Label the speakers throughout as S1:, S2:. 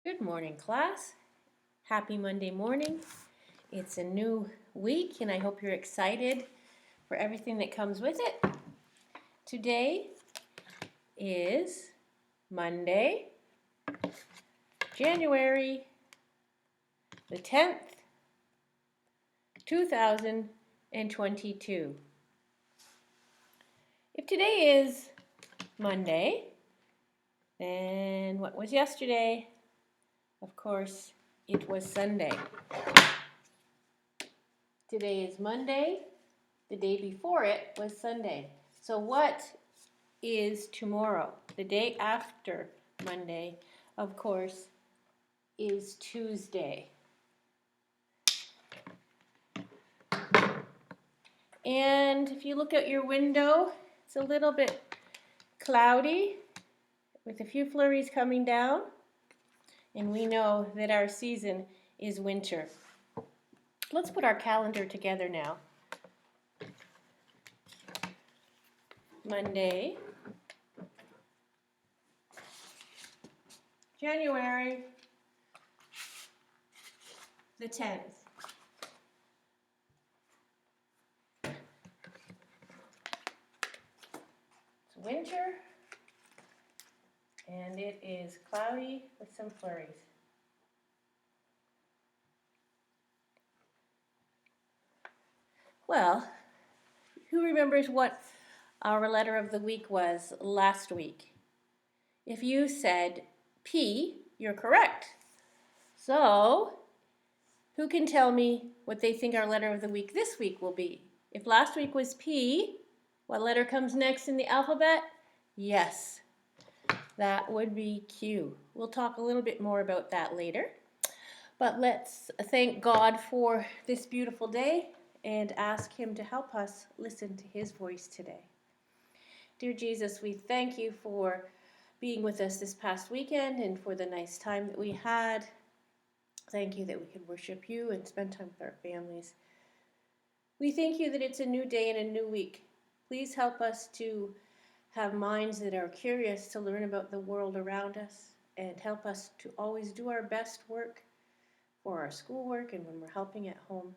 S1: Good morning, class. Happy Monday morning. It's a new week, and I hope you're excited for everything that comes with it. Today is Monday, January the 10th, 2022. If today is Monday, then what was yesterday? Of course, it was Sunday. Today is Monday. The day before it was Sunday. So what is tomorrow? The day after Monday, of course, is Tuesday. And if you look out your window, it's a little bit cloudy with a few flurries coming down. And we know that our season is winter. Let's put our calendar together now. Monday, January the 10th. It's winter, and it is cloudy with some flurries. Well, who remembers what our letter of the week was last week? If you said P, you're correct. So, who can tell me what they think our letter of the week this week will be? If last week was P, what letter comes next in the alphabet? Yes, that would be Q. We'll talk a little bit more about that later. But let's thank God for this beautiful day and ask Him to help us listen to His voice today. Dear Jesus, we thank you for being with us this past weekend and for the nice time that we had. Thank you that we could worship you and spend time with our families. We thank you that it's a new day and a new week. Please help us to have minds that are curious to learn about the world around us and help us to always do our best work for our schoolwork and when we're helping at home.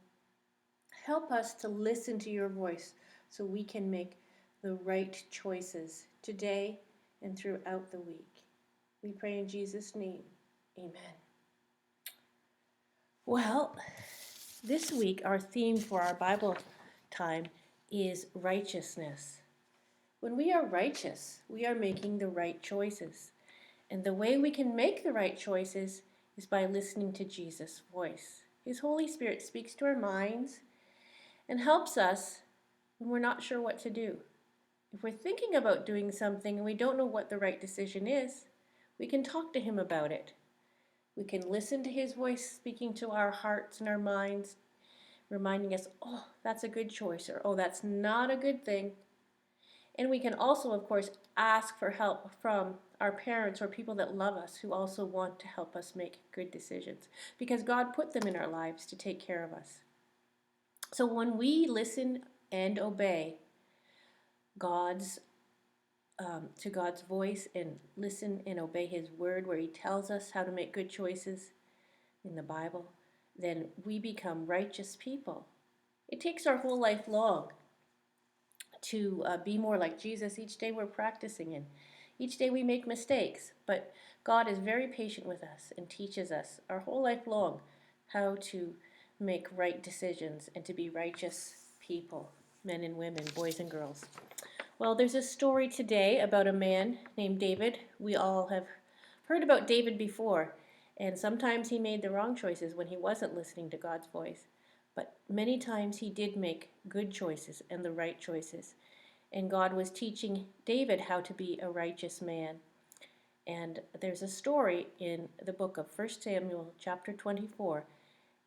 S1: Help us to listen to your voice so we can make the right choices today and throughout the week. We pray in Jesus' name. Amen. Well, this week our theme for our Bible time is righteousness. When we are righteous, we are making the right choices. And the way we can make the right choices is by listening to Jesus' voice. His Holy Spirit speaks to our minds and helps us when we're not sure what to do. If we're thinking about doing something and we don't know what the right decision is, we can talk to Him about it. We can listen to His voice speaking to our hearts and our minds, reminding us, oh, that's a good choice, or oh, that's not a good thing. And we can also, of course, ask for help from our parents or people that love us who also want to help us make good decisions, because God put them in our lives to take care of us. So when we listen and obey to God's voice and listen and obey His word where He tells us how to make good choices in the Bible, then we become righteous people. It takes our whole life long to be more like Jesus. Each day we're practicing, and each day we make mistakes, but God is very patient with us and teaches us our whole life long how to make right decisions and to be righteous people, men and women, boys and girls. Well, there's a story today about a man named David. We all have heard about David before, and sometimes he made the wrong choices when he wasn't listening to God's voice. But many times he did make good choices and the right choices. And God was teaching David how to be a righteous man. And there's a story in the book of 1 Samuel chapter 24.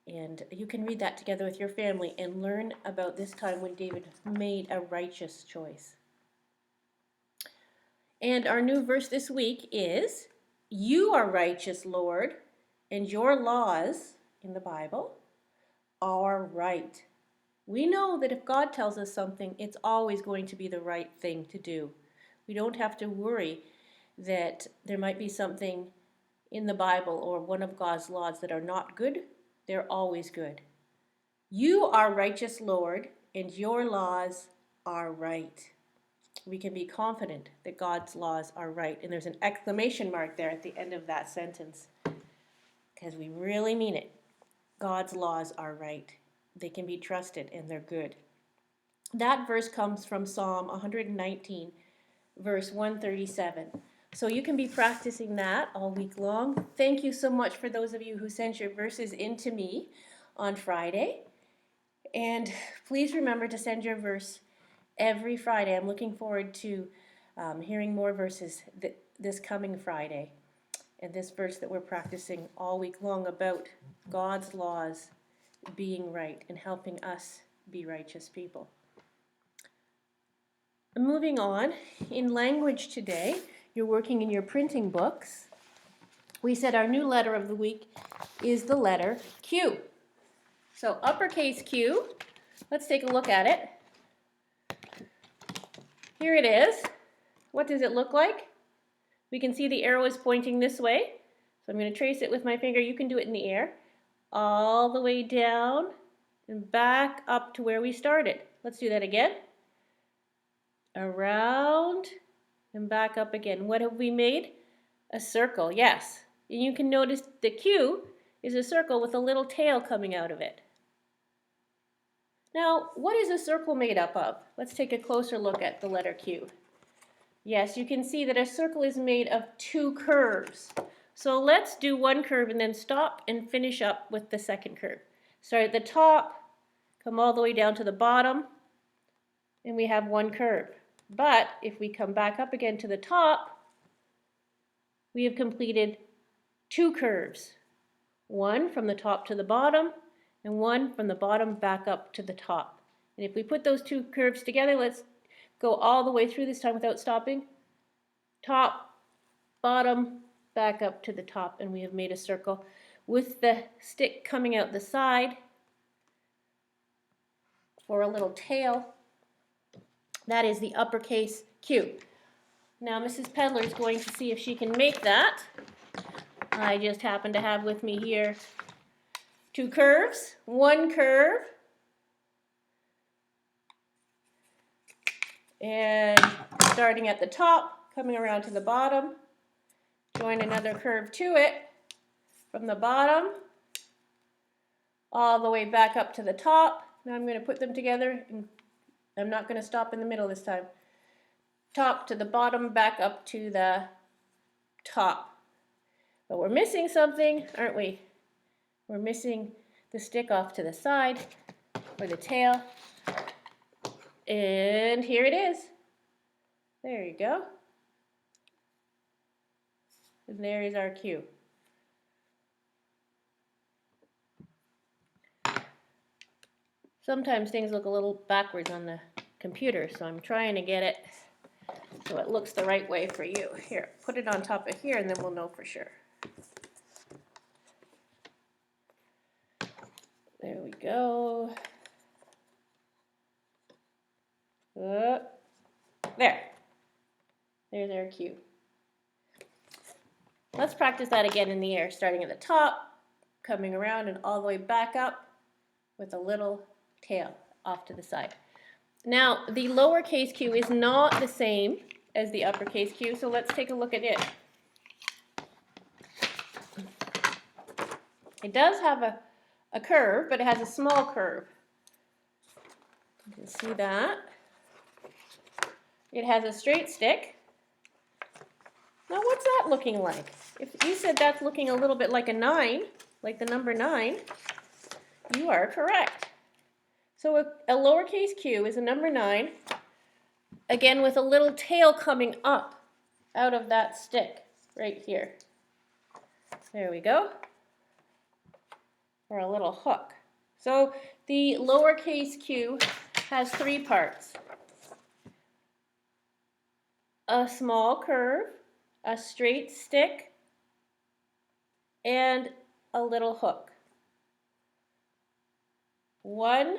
S1: And you can read that together with your family and learn about this time when David made a righteous choice. And our new verse this week is, "You are righteous, Lord, and your laws," in the Bible, "are right." We know that if God tells us something, it's always going to be the right thing to do. We don't have to worry that there might be something in the Bible or one of God's laws that are not good, they're always good. You are righteous, Lord, and your laws are right. We can be confident that God's laws are right. And there's an exclamation mark there at the end of that sentence, because we really mean it. God's laws are right. They can be trusted and they're good. That verse comes from Psalm 119, verse 137. So you can be practicing that all week long. Thank you so much for those of you who sent your verses in to me on Friday. And please remember to send your verse every Friday. I'm looking forward to hearing more verses this coming Friday. And this verse that we're practicing all week long about God's laws being right and helping us be righteous people. Moving on, in language today, you're working in your printing books. We said our new letter of the week is the letter Q. So uppercase Q, let's take a look at it. Here it is. What does it look like? We can see the arrow is pointing this way. So I'm going to trace it with my finger. You can do it in the air. All the way down and back up to where we started. Let's do that again. Around and back up again. What have we made? A circle, yes. And you can notice the Q is a circle with a little tail coming out of it. Now, what is a circle made up of? Let's take a closer look at the letter Q. Yes, you can see that a circle is made of two curves. So let's do one curve and then stop and finish up with the second curve. Start at the top, come all the way down to the bottom, and we have one curve. But if we come back up again to the top, we have completed two curves. One from the top to the bottom, and one from the bottom back up to the top. And if we put those two curves together, let's go all the way through this time without stopping. Top, bottom, back up to the top, and we have made a circle with the stick coming out the side for a little tail. That is the uppercase Q. Now Mrs. Peddler is going to see if she can make that. I just happen to have with me here two curves, one curve, and starting at the top, coming around to the bottom, join another curve to it from the bottom all the way back up to the top. Now I'm going to put them together, and I'm not going to stop in the middle this time. Top to the bottom, back up to the top. But we're missing something, aren't we? We're missing the stick off to the side, or the tail. And here it is. There you go. And there is our Q. Sometimes things look a little backwards on the computer, so I'm trying to get it so it looks the right way for you. Here, put it on top of here and then we'll know for sure. There we go. There. There's our Q. Let's practice that again in the air, starting at the top, coming around and all the way back up with a little tail off to the side. Now, the lowercase q is not the same as the uppercase Q, so let's take a look at it. It does have a curve, but it has a small curve. You can see that. It has a straight stick. Now, what's that looking like? If you said that's looking a little bit like a 9, like the number 9, you are correct. So a lowercase q is a number 9, again with a little tail coming up out of that stick right here. There we go. Or a little hook. So the lowercase q has 3 parts. A small curve, a straight stick, and a little hook. 1,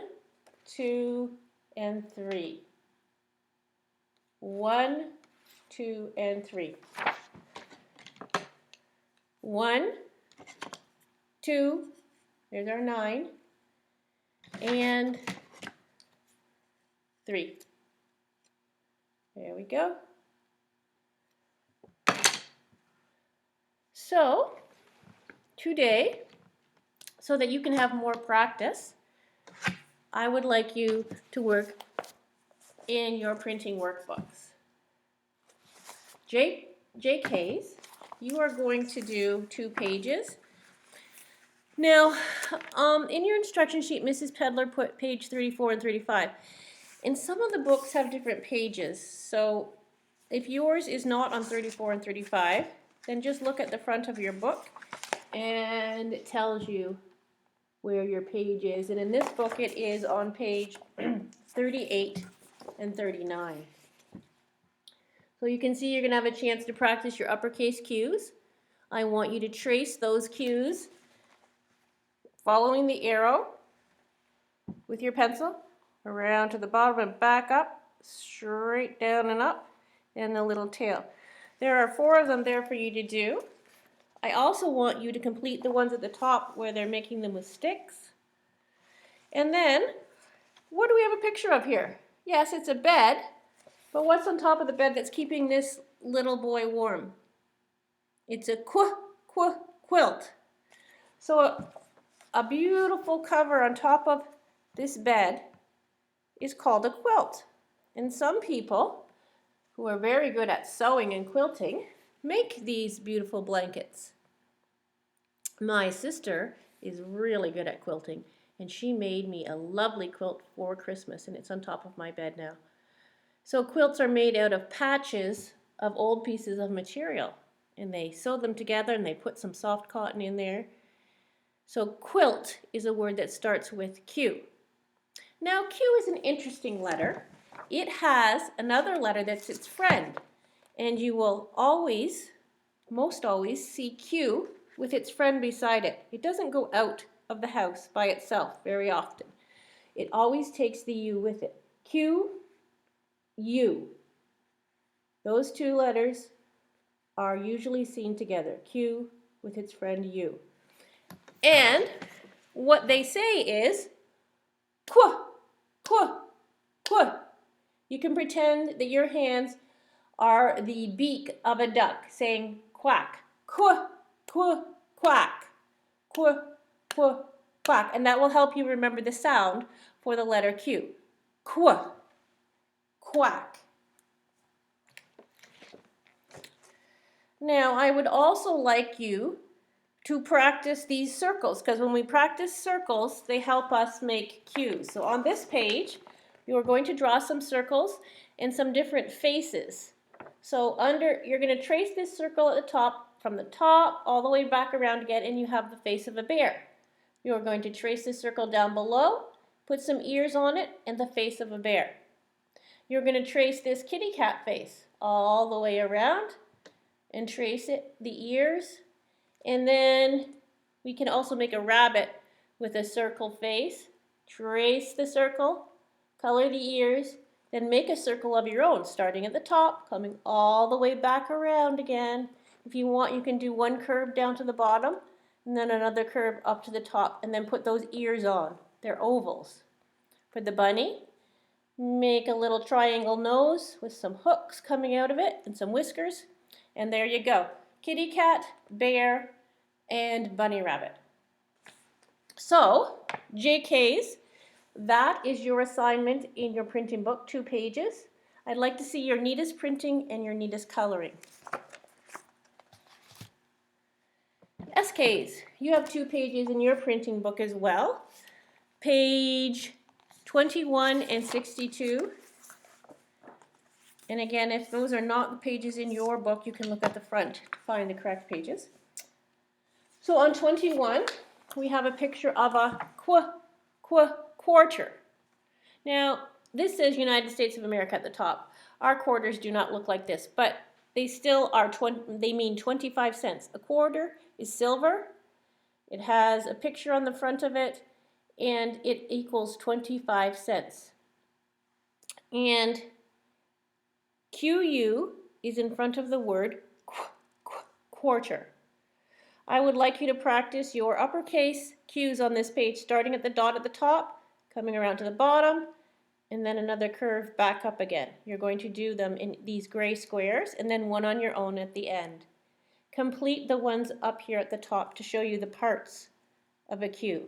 S1: 2, and 3. 1, 2, and 3. 1, 2, there's our 9, and 3. There we go. So, today, so that you can have more practice, I would like you to work in your printing workbooks. JKs, you are going to do 2 pages. Now, in your instruction sheet, Mrs. Pedler put page 34 and 35. And some of the books have different pages. So if yours is not on 34 and 35, then just look at the front of your book and it tells you where your page is. And in this book, it is on page 38 and 39. So you can see you're going to have a chance to practice your uppercase cues. I want you to trace those cues following the arrow with your pencil around to the bottom and back up, straight down and up, and the little tail. There are 4 of them there for you to do. I also want you to complete the ones at the top where they're making them with sticks. And then, what do we have a picture of here? Yes, it's a bed, but what's on top of the bed that's keeping this little boy warm? It's a quilt. So a beautiful cover on top of this bed is called a quilt. And some people who are very good at sewing and quilting make these beautiful blankets. My sister is really good at quilting, and she made me a lovely quilt for Christmas, and it's on top of my bed now. So quilts are made out of patches of old pieces of material, and they sew them together and they put some soft cotton in there. So quilt is a word that starts with Q. Now Q is an interesting letter. It has another letter that's its friend, and you will always, most always, see Q with its friend beside it. It doesn't go out of the house by itself very often. It always takes the U with it. Q, U. Those 2 letters are usually seen together. Q with its friend U. And what they say is qu, qu, qu. You can pretend that your hands are the beak of a duck saying quack, qu, qu, quack, qu, qu, quack. And that will help you remember the sound for the letter Q. Qu, quack. Now, I would also like you to practice these circles, because when we practice circles, they help us make cues. So on this page, you are going to draw some circles and some different faces. So you're going to trace this circle at the top, from the top all the way back around again, and you have the face of a bear. You are going to trace this circle down below, put some ears on it, and the face of a bear. You're going to trace this kitty cat face all the way around and trace it, the ears. And then we can also make a rabbit with a circle face. Trace the circle, color the ears, then make a circle of your own, starting at the top, coming all the way back around again. If you want, you can do one curve down to the bottom, and then another curve up to the top, and then put those ears on. They're ovals. For the bunny, make a little triangle nose with some hooks coming out of it and some whiskers, and there you go. Kitty cat, bear, and bunny rabbit. So, JKs, that is your assignment in your printing book, 2 pages. I'd like to see your neatest printing and your neatest coloring. SKs, you have 2 pages in your printing book as well. Page 21 and 62. And again, if those are not the pages in your book, you can look at the front to find the correct pages. So on 21, we have a picture of a quarter. Now, this says United States of America at the top. Our quarters do not look like this, but they still are, they mean 25 cents. A quarter is silver. It has a picture on the front of it, and it equals 25 cents. And QU is in front of the word quarter. I would like you to practice your uppercase cues on this page, starting at the dot at the top, coming around to the bottom, and then another curve back up again. You're going to do them in these gray squares, and then one on your own at the end. Complete the ones up here at the top to show you the parts of a cue.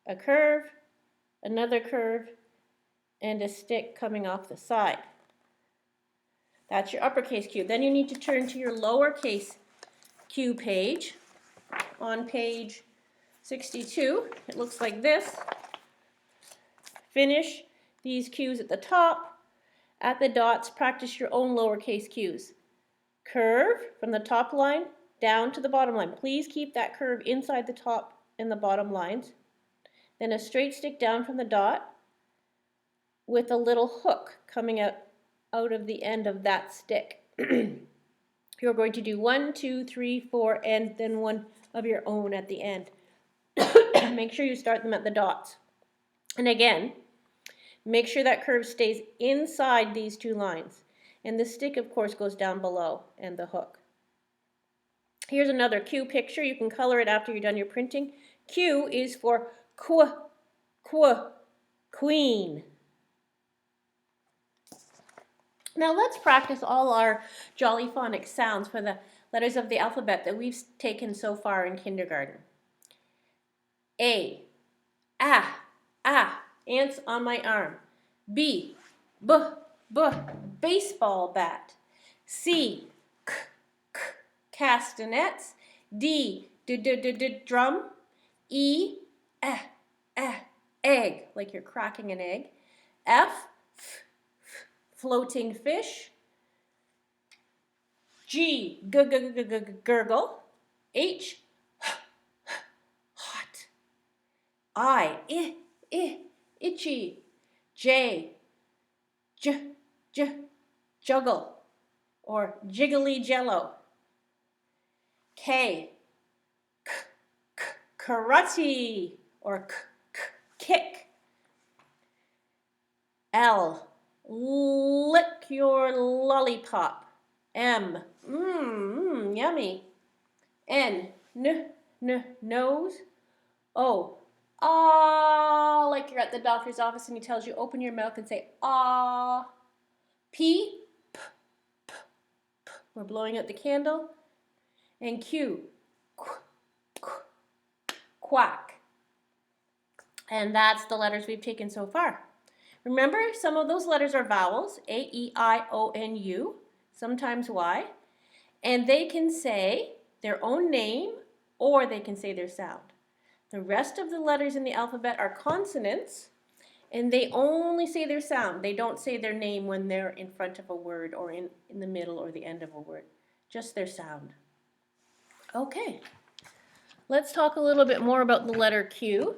S1: A curve, another curve, and a stick coming off the side. That's your uppercase cue. Then you need to turn to your lowercase cue page. On page 62, it looks like this. Finish these cues at the top. At the dots, practice your own lowercase cues. Curve from the top line down to the bottom line. Please keep that curve inside the top and the bottom lines. Then a straight stick down from the dot with a little hook coming out of the end of that stick. You're going to do 1, 2, 3, 4, and then one of your own at the end. Make sure you start them at the dots. And again, make sure that curve stays inside these two lines. And the stick, of course, goes down below, and the hook. Here's another cue picture. You can color it after you're done your printing. Q is for queen. Now let's practice all our jolly phonic sounds for the letters of the alphabet that we've taken so far in kindergarten. A, ants on my arm. B, baseball bat. C, castanets. D, drum. E, egg, like you're cracking an egg. F, floating fish. G, gurgle. H, hot. I, itchy. J, juggle, or jiggly jello. K, karate, or kick. L, lick your lollipop. M, yummy. N, nose. O, ah, like you're at the doctor's office and he tells you open your mouth and say ah. P, we're blowing out the candle. And Q, quack. And that's the letters we've taken so far. Remember, some of those letters are vowels, A, E, I, O, N, U, sometimes Y, and they can say their own name or they can say their sound. The rest of the letters in the alphabet are consonants, and they only say their sound. They don't say their name when they're in front of a word or in the middle or the end of a word, just their sound. Okay, let's talk a little bit more about the letter Q.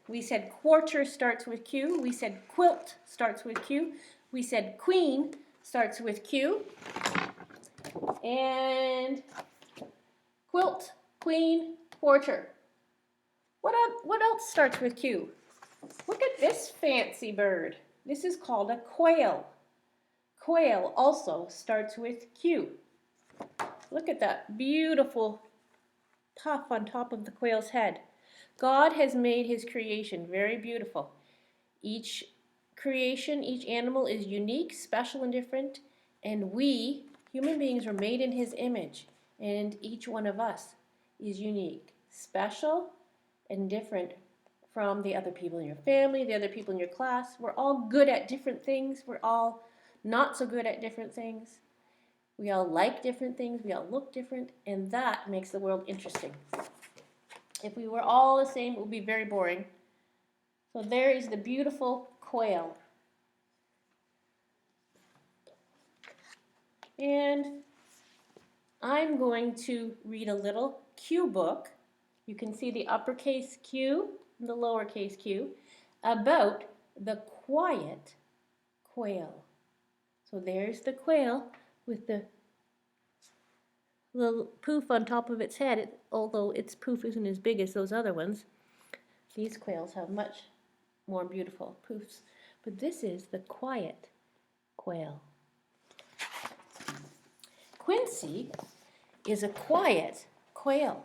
S1: We said quarter starts with Q. We said quilt starts with Q. We said queen starts with Q. And quilt, queen, quarter. What else starts with Q? Look at this fancy bird. This is called a quail. Quail also starts with Q. Look at that beautiful puff on top of the quail's head. God has made his creation very beautiful. Each creation, each animal is unique, special, and different. And we, human beings, are made in his image. And each one of us is unique, special, and different from the other people in your family, the other people in your class. We're all good at different things. We're all not so good at different things. We all like different things. We all look different. And that makes the world interesting. If we were all the same, it would be very boring. So there is the beautiful quail. And I'm going to read a little cue book. You can see the uppercase Q and the lowercase q, about the quiet quail. So there's the quail with the little poof on top of its head, although its poof isn't as big as those other ones. These quails have much more beautiful poofs. But this is the quiet quail. Quincy is a quiet quail.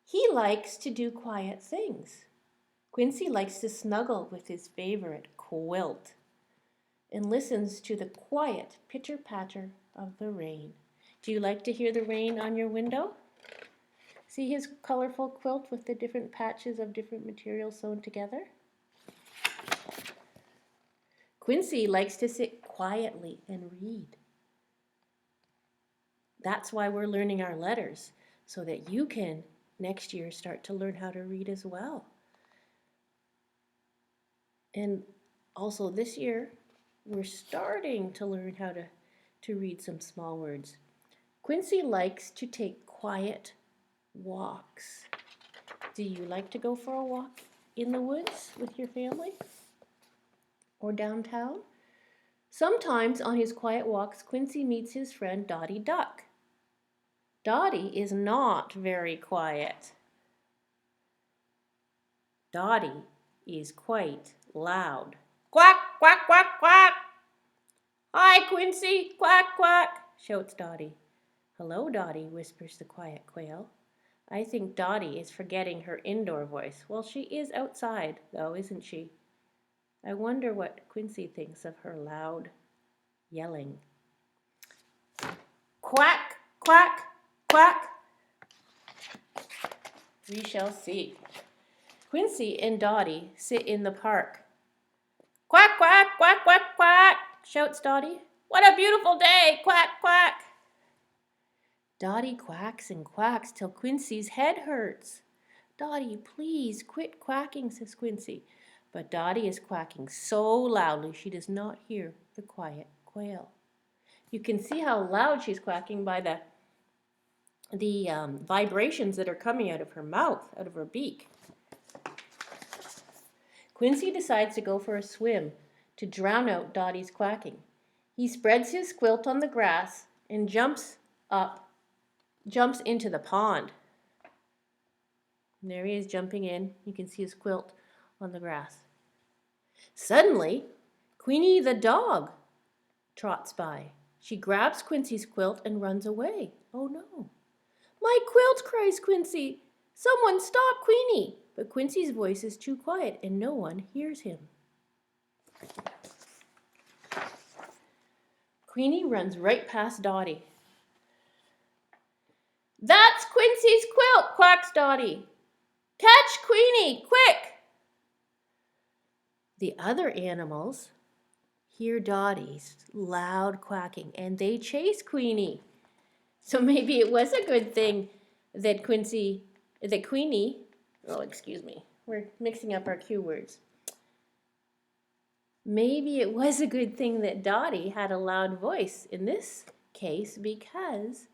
S1: He likes to do quiet things. Quincy likes to snuggle with his favorite quilt and listens to the quiet pitter-patter of the rain. Do you like to hear the rain on your window? See his colorful quilt with the different patches of different materials sewn together? Quincy likes to sit quietly and read. That's why we're learning our letters, so that you can next year start to learn how to read as well. And also this year, we're starting to learn how to read some small words. Quincy likes to take quiet walks. Do you like to go for a walk in the woods with your family or downtown? Sometimes on his quiet walks, Quincy meets his friend Dottie Duck. Dottie is not very quiet. Dottie is quite loud. Quack, quack, quack, quack. Hi, Quincy, quack, quack, shouts Dottie. Hello, Dottie, whispers the quiet quail. I think Dottie is forgetting her indoor voice. Well, she is outside, though, isn't she? I wonder what Quincy thinks of her loud yelling. Quack, quack, quack. We shall see. Quincy and Dottie sit in the park. Quack, quack, quack, quack, quack, shouts Dottie. What a beautiful day, quack, quack. Dottie quacks and quacks till Quincy's head hurts. Dottie, please quit quacking, says Quincy. But Dottie is quacking so loudly she does not hear the quiet quail. You can see how loud she's quacking by the vibrations that are coming out of her mouth, out of her beak. Quincy decides to go for a swim to drown out Dottie's quacking. He spreads his quilt on the grass and jumps into the pond. And there he is jumping in. You can see his quilt on the grass. Suddenly, Queenie the dog trots by. She grabs Quincy's quilt and runs away. Oh no. My quilt, cries Quincy. Someone stop Queenie. But Quincy's voice is too quiet and no one hears him. Queenie runs right past Dottie. That's Quincy's quilt, quacks Dottie. Catch Queenie, quick! The other animals hear Dottie's loud quacking and they chase Queenie. So maybe it was a good thing that Queenie, we're mixing up our cue words. Maybe it was a good thing that Dottie had a loud voice in this case because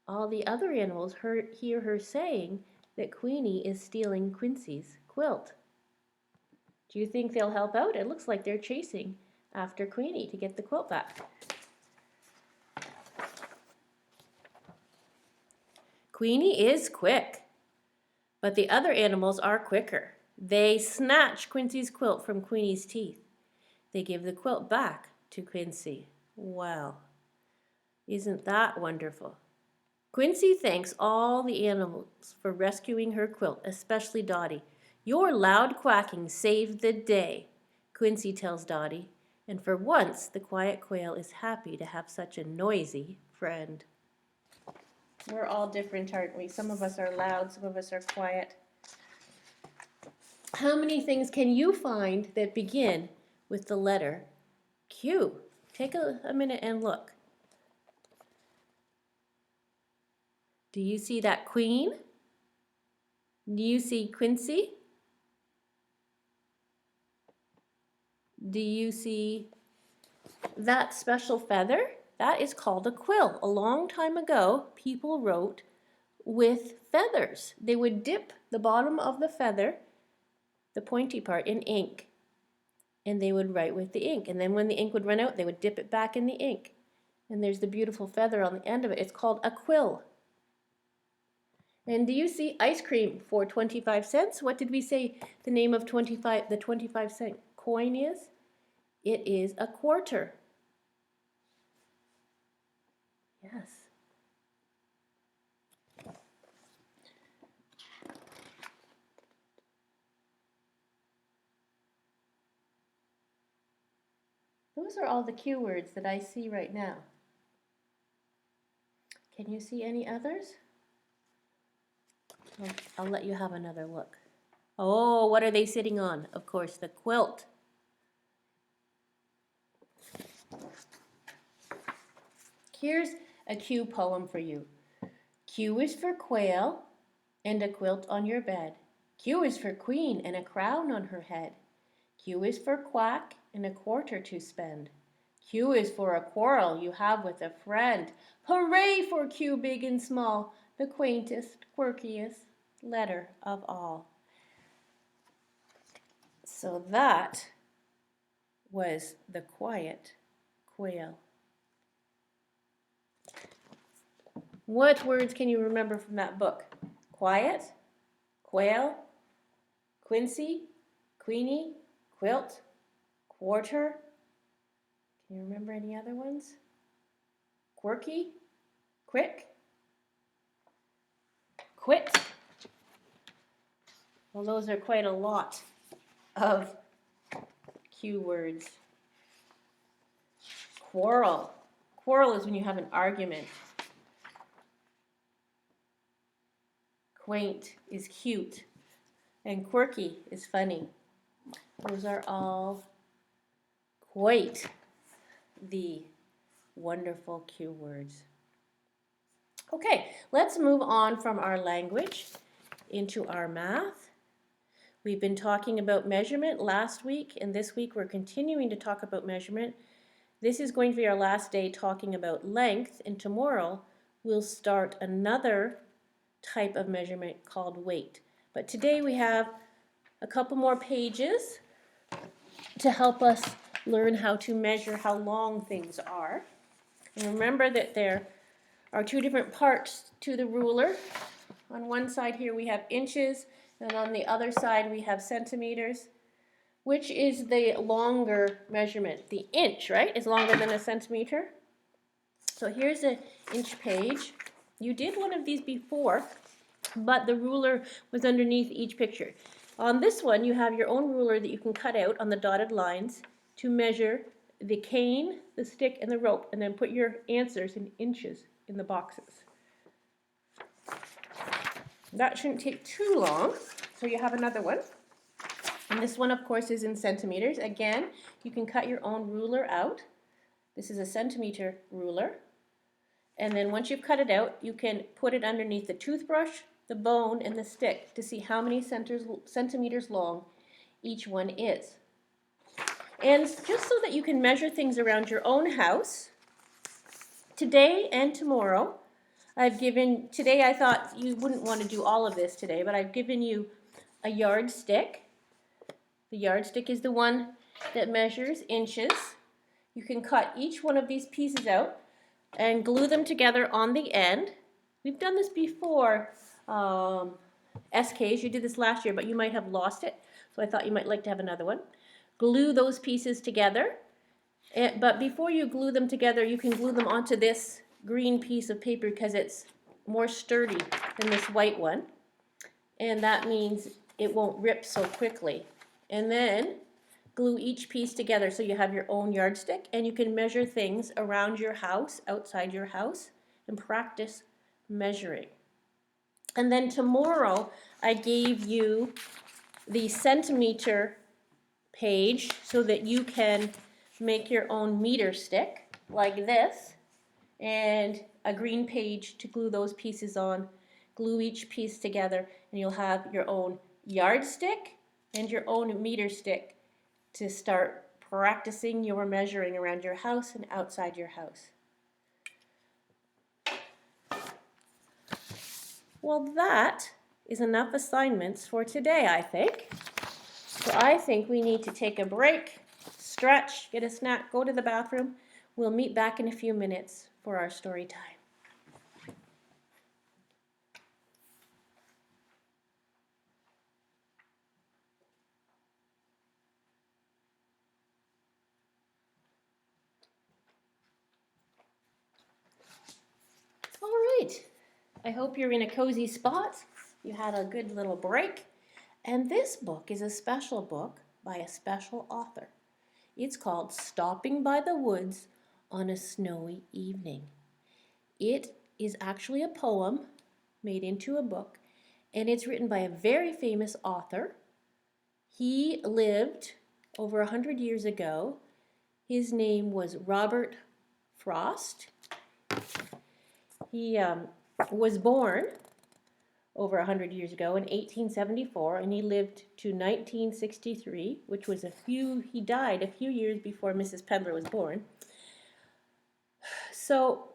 S1: all the other animals hear her saying that Queenie is stealing Quincy's quilt. Do you think they'll help out? It looks like they're chasing after Queenie to get the quilt back. Queenie is quick, but the other animals are quicker. They snatch Quincy's quilt from Queenie's teeth. They give the quilt back to Quincy. Wow, isn't that wonderful? Quincy thanks all the animals for rescuing her quilt, especially Dottie. Your loud quacking saved the day, Quincy tells Dottie, and for once the quiet quail is happy to have such a noisy friend. We're all different, aren't we? Some of us are loud, some of us are quiet. How many things can you find that begin with the letter Q? Take a minute and look. Do you see that queen? Do you see Quincy? Do you see that special feather? That is called a quill. A long time ago, people wrote with feathers. They would dip the bottom of the feather, the pointy part, in ink. And they would write with the ink. And then when the ink would run out, they would dip it back in the ink. And there's the beautiful feather on the end of it. It's called a quill. And do you see ice cream for 25 cents? What did we say the name of the 25-cent coin is? It is a quarter. Yes. Those are all the cue words that I see right now. Can you see any others? I'll let you have another look. Oh, what are they sitting on? Of course, the quilt. Here's a cue poem for you. Q is for quail and a quilt on your bed. Q is for queen and a crown on her head. Q is for quack and a quarter to spend. Q is for a quarrel you have with a friend. Hooray for Q, big and small, the quaintest, quirkiest letter of all. So that was the quiet quail. What words can you remember from that book? Quiet, quail, Quincy, Queenie, quilt, quarter. Can you remember any other ones? Quirky, quick, quit. Well, those are quite a lot of cue words. Quarrel. Quarrel is when you have an argument. Quaint is cute, and quirky is funny. Those are all quite the wonderful cue words. Okay, let's move on from our language into our math. We've been talking about measurement last week, and this week we're continuing to talk about measurement. This is going to be our last day talking about length, and tomorrow we'll start another type of measurement called weight. But today we have a couple more pages to help us learn how to measure how long things are. And remember that there are two different parts to the ruler. On one side here we have inches, and on the other side we have centimeters. Which is the longer measurement? The inch, right, is longer than a centimeter. So here's an inch page. You did one of these before, but the ruler was underneath each picture. On this one, you have your own ruler that you can cut out on the dotted lines to measure the cane, the stick, and the rope, and then put your answers in inches in the boxes. That shouldn't take too long, so you have another one. And this one, of course, is in centimeters. Again, you can cut your own ruler out. This is a centimeter ruler. And then once you've cut it out, you can put it underneath the toothbrush, the bone, and the stick to see how many centimeters long each one is. And just so that you can measure things around your own house, today and tomorrow, today I thought you wouldn't want to do all of this today, but I've given you a yardstick. The yardstick is the one that measures inches. You can cut each one of these pieces out and glue them together on the end. We've done this before, SKs, you did this last year, but you might have lost it, so I thought you might like to have another one. Glue those pieces together, but before you glue them together, you can glue them onto this green piece of paper because it's more sturdy than this white one, and that means it won't rip so quickly. And then glue each piece together so you have your own yardstick, and you can measure things around your house, outside your house, and practice measuring. And then tomorrow I gave you the centimeter page so that you can make your own meter stick like this, and a green page to glue those pieces on. Glue each piece together, and you'll have your own yardstick and your own meter stick to start practicing your measuring around your house and outside your house. Well, that is enough assignments for today, I think. So I think we need to take a break, stretch, get a snack, go to the bathroom. We'll meet back in a few minutes for our story time. All right, I hope you're in a cozy spot. You had a good little break. And this book is a special book by a special author. It's called Stopping by the Woods on a Snowy Evening. It is actually a poem made into a book, and it's written by a very famous author. He lived over 100 years ago. His name was Robert Frost. He was born over 100 years ago in 1874, and he lived to 1963, which was he died a few years before Mrs. Pedler was born. So,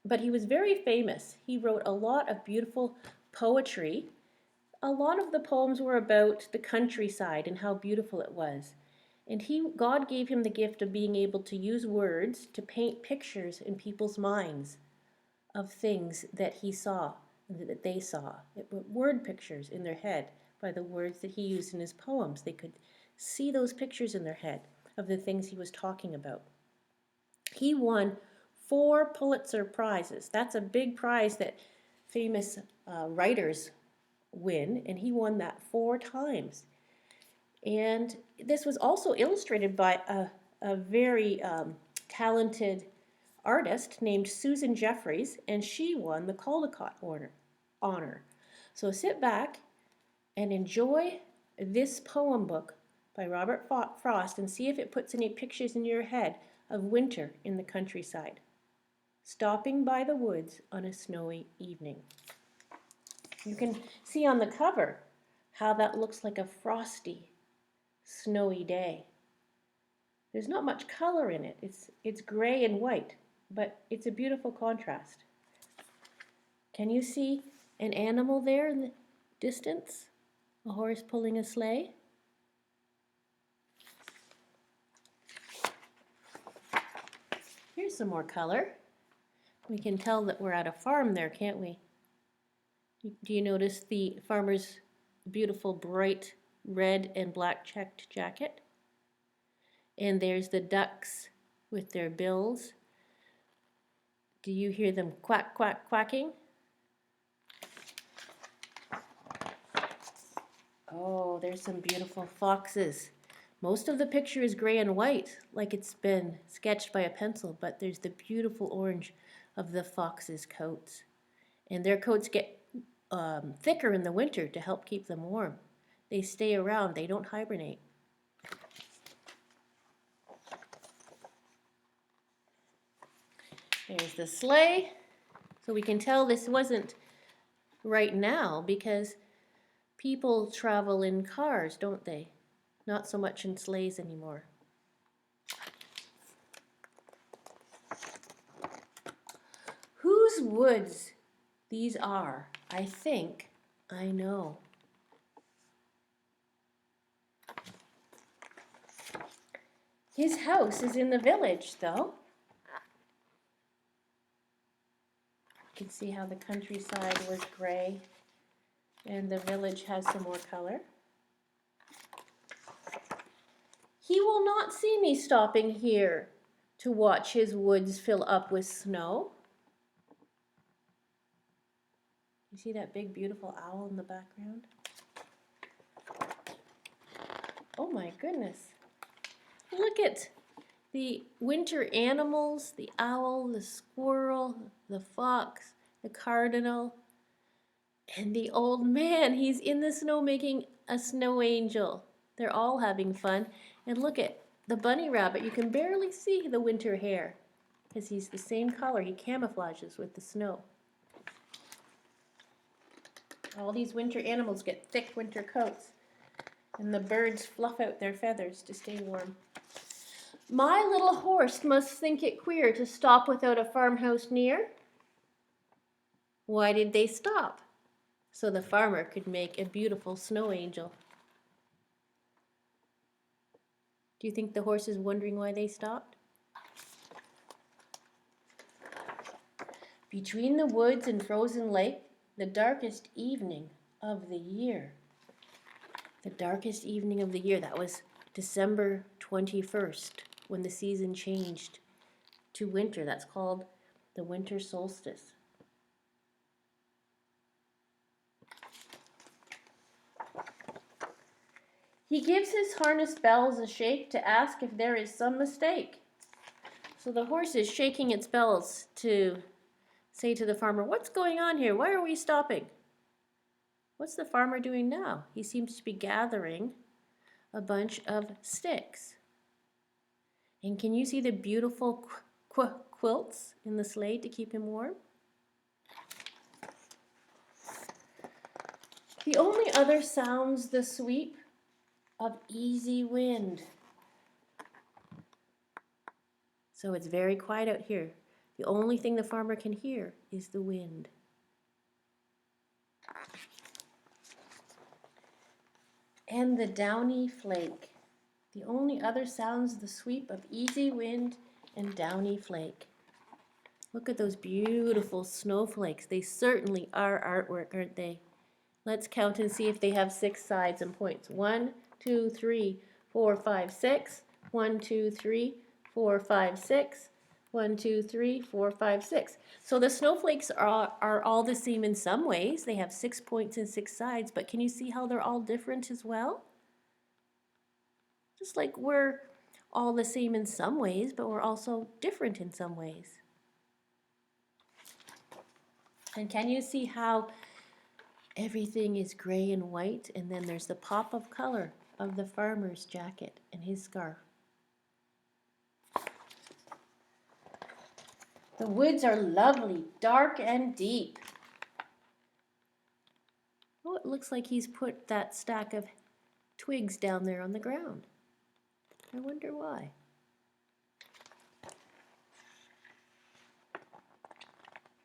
S1: but he was very famous. He wrote a lot of beautiful poetry. A lot of the poems were about the countryside and how beautiful it was. And God gave him the gift of being able to use words to paint pictures in people's minds of things that he saw, that they saw. It were word pictures in their head by the words that he used in his poems. They could see those pictures in their head of the things he was talking about. He won 4 Pulitzer Prizes. That's a big prize that famous writers win, and he won that 4 times. And this was also illustrated by a very talented artist named Susan Jeffries, and she won the Caldecott honor. So sit back and enjoy this poem book by Robert Frost and see if it puts any pictures in your head of winter in the countryside. Stopping by the woods on a snowy evening. You can see on the cover how that looks like a frosty, snowy day. There's not much color in it. It's gray and white, but it's a beautiful contrast. Can you see an animal there in the distance? A horse pulling a sleigh? Here's some more color. We can tell that we're at a farm there, can't we? Do you notice the farmer's beautiful bright red and black checked jacket? And there's the ducks with their bills. Do you hear them quack, quack, quacking? Oh, there's some beautiful foxes. Most of the picture is gray and white, like it's been sketched by a pencil, but there's the beautiful orange of the foxes' coats. And their coats get thicker in the winter to help keep them warm. They stay around, they don't hibernate. There's the sleigh. So we can tell this wasn't right now because people travel in cars, don't they? Not so much in sleighs anymore. Whose woods these are? I think I know. His house is in the village, though. You can see how the countryside was gray and the village has some more color. He will not see me stopping here to watch his woods fill up with snow. You see that big, beautiful owl in the background? Oh my goodness. Look at the winter animals, the owl, the squirrel, the fox, the cardinal, and the old man. He's in the snow making a snow angel. They're all having fun. And look at the bunny rabbit. You can barely see the winter hair because he's the same color. He camouflages with the snow. All these winter animals get thick winter coats, and the birds fluff out their feathers to stay warm. My little horse must think it queer to stop without a farmhouse near. Why did they stop? So the farmer could make a beautiful snow angel. Do you think the horse is wondering why they stopped? Between the woods and frozen lake, the darkest evening of the year. The darkest evening of the year. That was December 21st, when the season changed to winter. That's called the Winter Solstice. He gives his harnessed bells a shake to ask if there is some mistake. So the horse is shaking its bells to say to the farmer, "What's going on here? Why are we stopping?" What's the farmer doing now? He seems to be gathering a bunch of sticks. And can you see the beautiful quilts in the sleigh to keep him warm? The only other sounds the sweep of easy wind. So it's very quiet out here. The only thing the farmer can hear is the wind. And the downy flake. The only other sounds the sweep of easy wind and downy flake. Look at those beautiful snowflakes. They certainly are artwork, aren't they? Let's count and see if they have 6 sides and points. 1, 2, 3, 4, 5, 6. 1, 2, 3, 4, 5, 6. 1, 2, 3, 4, 5, 6. So the snowflakes are all the same in some ways. They have 6 points and 6 sides, but can you see how they're all different as well? Just like we're all the same in some ways, but we're also different in some ways. And can you see how everything is gray and white, and then there's the pop of color of the farmer's jacket and his scarf? The woods are lovely, dark and deep. Oh, it looks like he's put that stack of twigs down there on the ground. I wonder why.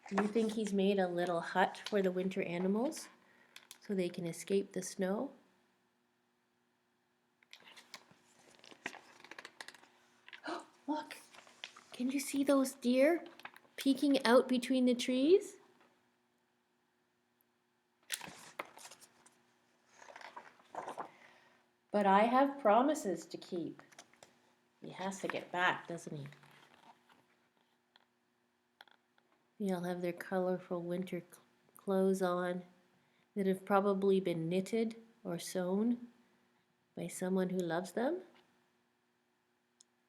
S1: Do you think he's made a little hut for the winter animals so they can escape the snow? Oh, look! Can you see those deer peeking out between the trees? But I have promises to keep. He has to get back, doesn't he? They all have their colorful winter clothes on that have probably been knitted or sewn by someone who loves them.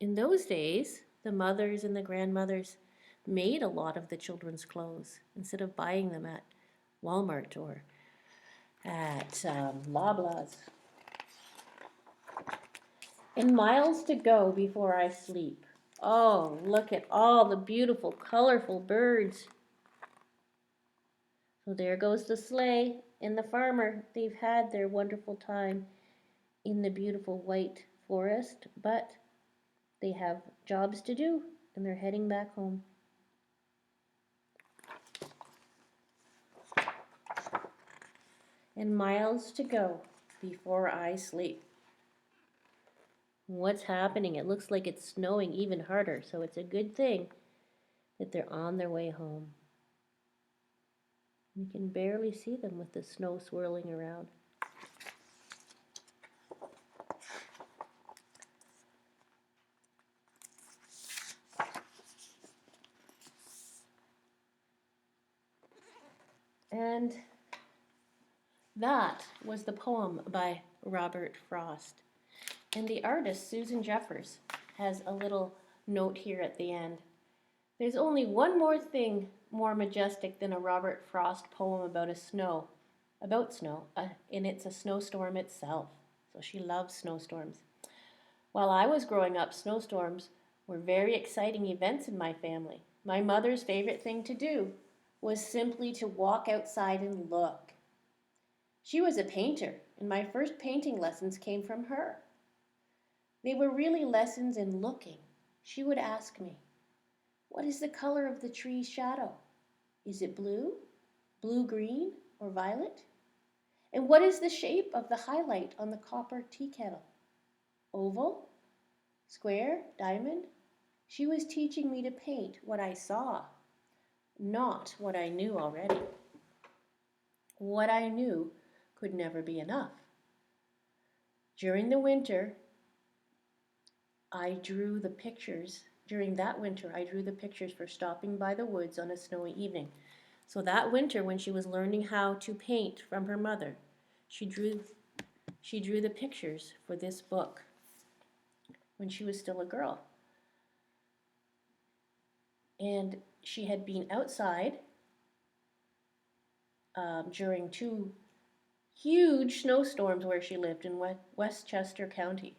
S1: In those days, the mothers and the grandmothers made a lot of the children's clothes instead of buying them at Walmart or at Loblaws. And miles to go before I sleep. Oh, look at all the beautiful, colorful birds. So there goes the sleigh and the farmer. They've had their wonderful time in the beautiful white forest, but they have jobs to do and they're heading back home. And miles to go before I sleep. What's happening? It looks like it's snowing even harder, so it's a good thing that they're on their way home. You can barely see them with the snow swirling around. And that was the poem by Robert Frost. And the artist, Susan Jeffers, has a little note here at the end. There's only one more thing more majestic than a Robert Frost poem about snow, and it's a snowstorm itself. So she loves snowstorms. While I was growing up, snowstorms were very exciting events in my family. My mother's favorite thing to do was simply to walk outside and look. She was a painter, and my first painting lessons came from her. They were really lessons in looking. She would ask me, "What is the color of the tree's shadow? Is it blue, blue-green, or violet? And what is the shape of the highlight on the copper tea kettle? Oval, square, diamond?" She was teaching me to paint what I saw, not what I knew already. What I knew could never be enough. During that winter, I drew the pictures for stopping by the woods on a snowy evening. So that winter, when she was learning how to paint from her mother, she drew she drew the pictures for this book when she was still a girl. And she had been outside during 2 huge snowstorms where she lived in Westchester County.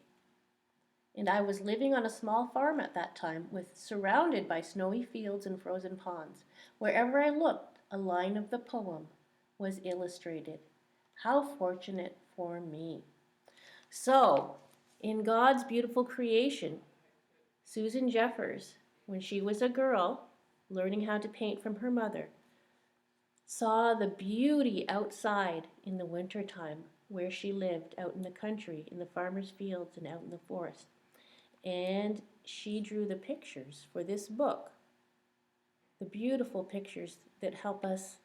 S1: And I was living on a small farm at that time, surrounded by snowy fields and frozen ponds. Wherever I looked, a line of the poem was illustrated. How fortunate for me. So, in God's beautiful creation, Susan Jeffers, when she was a girl, learning how to paint from her mother, saw the beauty outside in the wintertime where she lived, out in the country, in the farmer's fields and out in the forest. And she drew the pictures for this book, the beautiful pictures that help us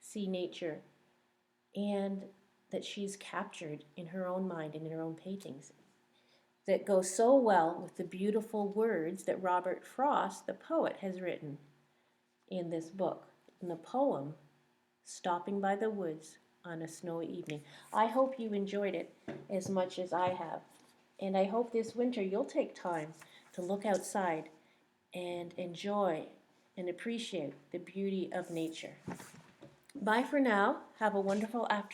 S1: see nature and that she's captured in her own mind and in her own paintings, that go so well with the beautiful words that Robert Frost, the poet, has written in this book, in the poem, Stopping by the Woods on a Snowy Evening. I hope you enjoyed it as much as I have. And I hope this winter you'll take time to look outside and enjoy and appreciate the beauty of nature. Bye for now. Have a wonderful afternoon.